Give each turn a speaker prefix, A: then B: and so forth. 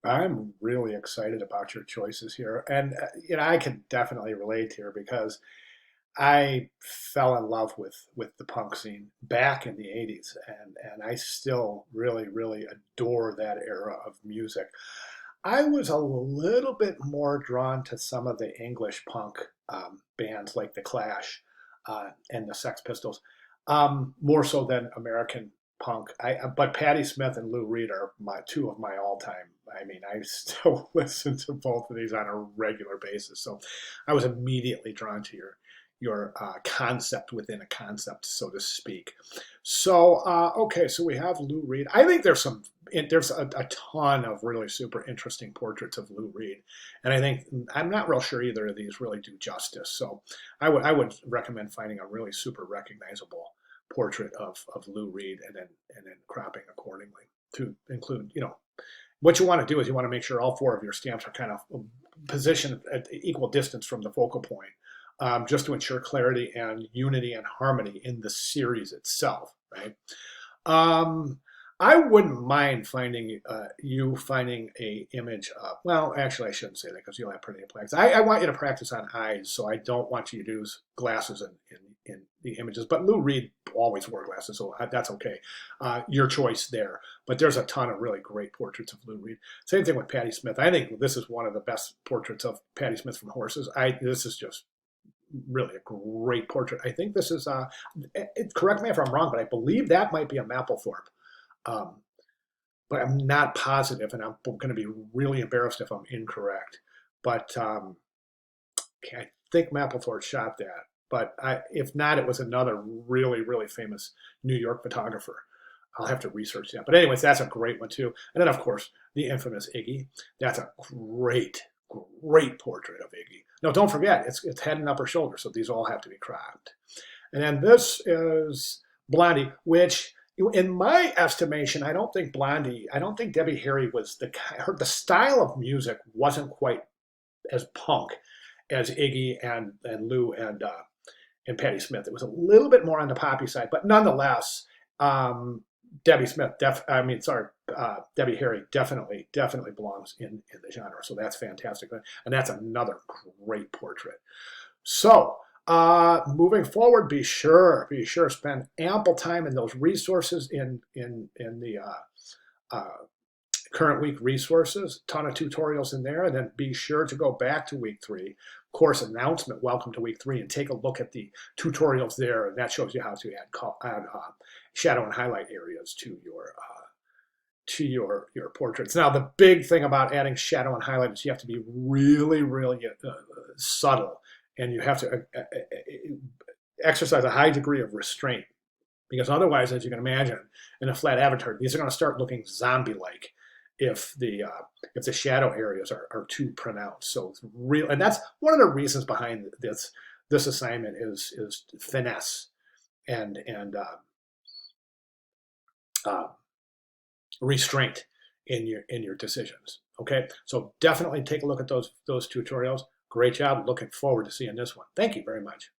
A: I'm really excited about your choices here, and I can definitely relate here because I fell in love with the punk scene back in the '80s, and I still really adore that era of music. I was a little bit more drawn to some of the English punk bands like the Clash and the Sex Pistols, more so than American punk. But Patti Smith and Lou Reed are my two of my all-time. I mean, I still listen to both of these on a regular basis. So I was immediately drawn to your concept within a concept, so to speak. So okay, so we have Lou Reed. I think there's a ton of really super interesting portraits of Lou Reed, and I think I'm not real sure either of these really do justice. So I would recommend finding a really super recognizable portrait of Lou Reed and then cropping accordingly to include, what you want to do is you want to make sure all four of your stamps are kind of positioned at equal distance from the focal point, just to ensure clarity and unity and harmony in the series itself, right? Um, I wouldn't mind finding you finding a image of. Well, actually, I shouldn't say that because you'll have plenty of practice. I want you to practice on eyes, so I don't want you to use glasses in the images. But Lou Reed always wore glasses, so that's okay. Your choice there. But there's a ton of really great portraits of Lou Reed. Same thing with Patti Smith. I think this is one of the best portraits of Patti Smith from Horses. This is just really a great portrait. I think this is, correct me if I'm wrong, but I believe that might be a Mapplethorpe. Um, but I'm not positive, and I'm going to be really embarrassed if I'm incorrect. But I think Mapplethorpe shot that. But if not, it was another really famous New York photographer. I'll have to research that. But anyways, that's a great one too. And then of course the infamous Iggy. That's a great portrait of Iggy. No, don't forget it's head and upper shoulder, so these all have to be cropped. And then this is Blondie, which in my estimation, I don't think Debbie Harry was the style of music wasn't quite as punk as Iggy and Lou and Patti Smith. It was a little bit more on the poppy side, but nonetheless, um, Debbie Smith, I mean, sorry, Debbie Harry definitely belongs in the genre. So that's fantastic, and that's another great portrait. So moving forward, be sure spend ample time in those resources in the uh, current week resources, ton of tutorials in there, and then be sure to go back to week 3, course announcement, welcome to week 3, and take a look at the tutorials there, and that shows you how to add shadow and highlight areas to your portraits. Now, the big thing about adding shadow and highlight is you have to be really subtle, and you have to exercise a high degree of restraint, because otherwise, as you can imagine, in a flat avatar, these are going to start looking zombie-like if the shadow areas are too pronounced. So it's real, and that's one of the reasons behind this assignment is finesse and restraint in your decisions. Okay, so definitely take a look at those tutorials. Great job. Looking forward to seeing this one. Thank you very much.